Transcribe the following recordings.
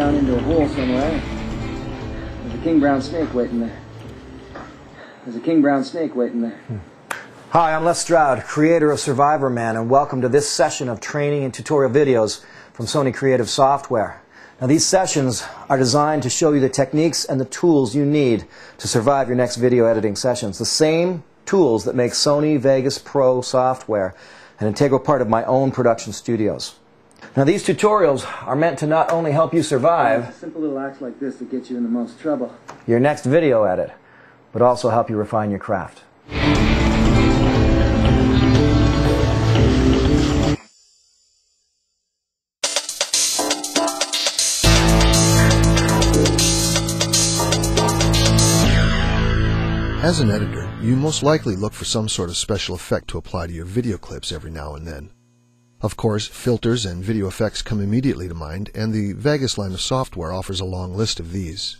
down into a hole somewhere. There's a king brown snake waiting there. There's a king brown snake waiting there. Hi, I'm Les Stroud, creator of Survivor Man, and welcome to this session of training and tutorial videos from Sony Creative Software. Now, these sessions are designed to show you the techniques and the tools you need to survive your next video editing sessions. The same tools that make Sony Vegas Pro software an integral part of my own production studios. Now, these tutorials are meant to not only help you survive simple little acts like this that get you in the most trouble. Your next video edit, but also help you refine your craft. As an editor, you most likely look for some sort of special effect to apply to your video clips every now and then. Of course, filters and video effects come immediately to mind, and the Vegas line of software offers a long list of these.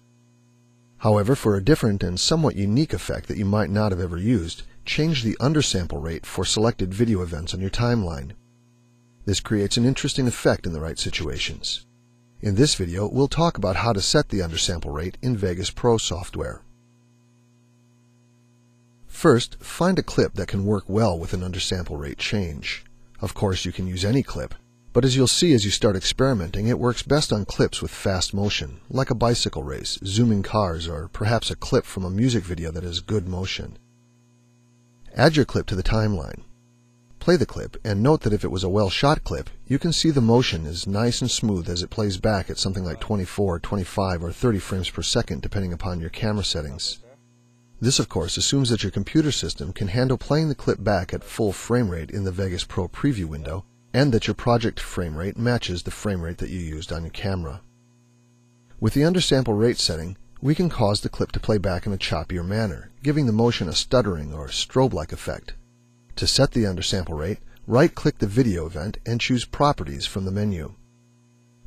However, for a different and somewhat unique effect that you might not have ever used, change the undersample rate for selected video events on your timeline. This creates an interesting effect in the right situations. In this video, we'll talk about how to set the undersample rate in Vegas Pro software. First, find a clip that can work well with an undersample rate change. Of course, you can use any clip, but as you'll see as you start experimenting, it works best on clips with fast motion, like a bicycle race, zooming cars, or perhaps a clip from a music video that has good motion. Add your clip to the timeline. Play the clip, and note that if it was a well-shot clip, you can see the motion is nice and smooth as it plays back at something like 24, 25, or 30 frames per second depending upon your camera settings. This, of course, assumes that your computer system can handle playing the clip back at full frame rate in the Vegas Pro preview window, and that your project frame rate matches the frame rate that you used on your camera. With the undersample rate setting, we can cause the clip to play back in a choppier manner, giving the motion a stuttering or strobe-like effect. To set the undersample rate, right-click the video event and choose Properties from the menu.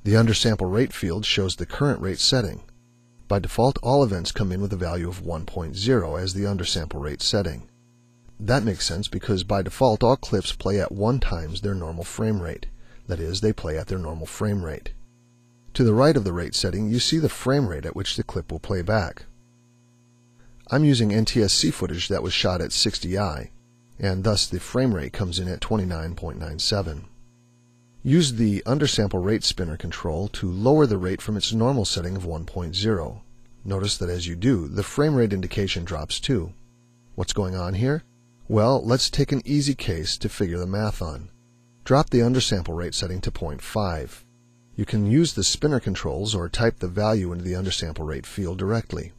The undersample rate field shows the current rate setting. By default, all events come in with a value of 1.0 as the undersample rate setting. That makes sense because by default all clips play at 1 times their normal frame rate. That is, they play at their normal frame rate. To the right of the rate setting, you see the frame rate at which the clip will play back. I'm using NTSC footage that was shot at 60i, and thus the frame rate comes in at 29.97. Use the undersample rate spinner control to lower the rate from its normal setting of 1.0. Notice that as you do, the frame rate indication drops too. What's going on here? Well, let's take an easy case to figure the math on. Drop the undersample rate setting to 0.5. You can use the spinner controls or type the value into the undersample rate field directly.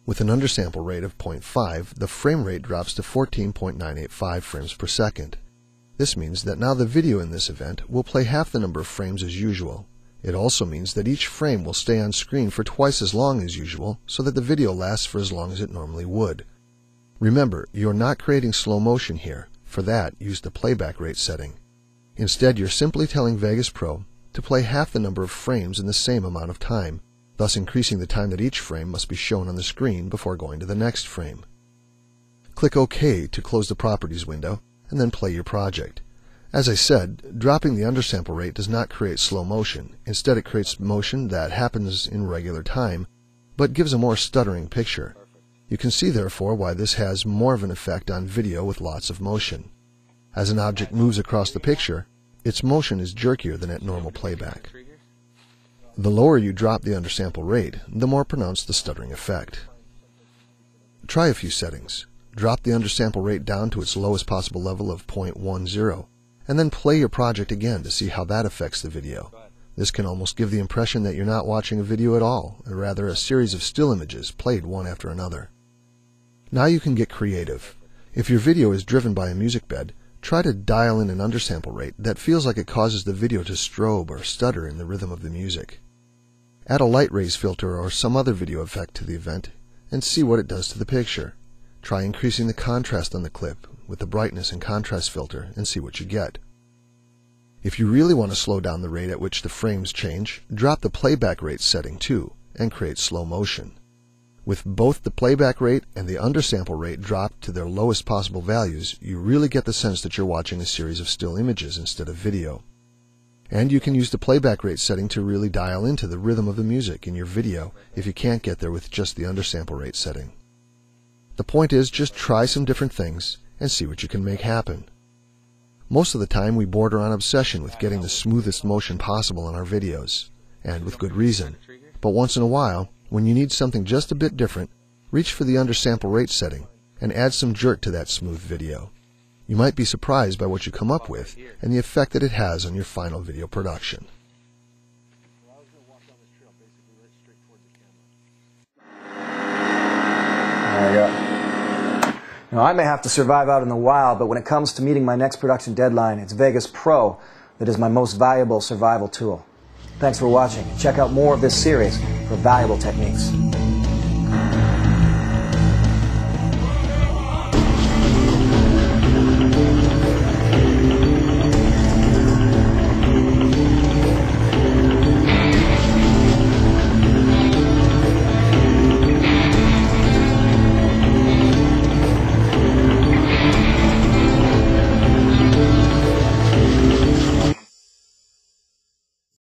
With an undersample rate of 0.5, the frame rate drops to 14.985 frames per second. This means that now the video in this event will play half the number of frames as usual. It also means that each frame will stay on screen for twice as long as usual, so that the video lasts for as long as it normally would. Remember, you're not creating slow motion here. For that, use the playback rate setting. Instead, you're simply telling Vegas Pro to play half the number of frames in the same amount of time, thus increasing the time that each frame must be shown on the screen before going to the next frame. Click OK to close the Properties window, and then play your project. As I said, dropping the undersample rate does not create slow motion. Instead, it creates motion that happens in regular time, but gives a more stuttering picture. You can see, therefore, why this has more of an effect on video with lots of motion. As an object moves across the picture, its motion is jerkier than at normal playback. The lower you drop the undersample rate, the more pronounced the stuttering effect. Try a few settings. Drop the undersample rate down to its lowest possible level of 0.10, and then play your project again to see how that affects the video. This can almost give the impression that you're not watching a video at all, or rather a series of still images played one after another. Now you can get creative. If your video is driven by a music bed, try to dial in an undersample rate that feels like it causes the video to strobe or stutter in the rhythm of the music. Add a light raise filter or some other video effect to the event, and see what it does to the picture. Try increasing the contrast on the clip with the brightness and contrast filter and see what you get. If you really want to slow down the rate at which the frames change, drop the playback rate setting too and create slow motion. With both the playback rate and the undersample rate dropped to their lowest possible values, you really get the sense that you're watching a series of still images instead of video. And you can use the playback rate setting to really dial into the rhythm of the music in your video if you can't get there with just the undersample rate setting. The point is, just try some different things and see what you can make happen. Most of the time we border on obsession with getting the smoothest motion possible in our videos, and with good reason. But once in a while, when you need something just a bit different, reach for the undersample rate setting and add some jerk to that smooth video. You might be surprised by what you come up with and the effect that it has on your final video production. Now, I may have to survive out in the wild, but when it comes to meeting my next production deadline, it's Vegas Pro that is my most valuable survival tool. Thanks for watching. Check out more of this series for valuable techniques.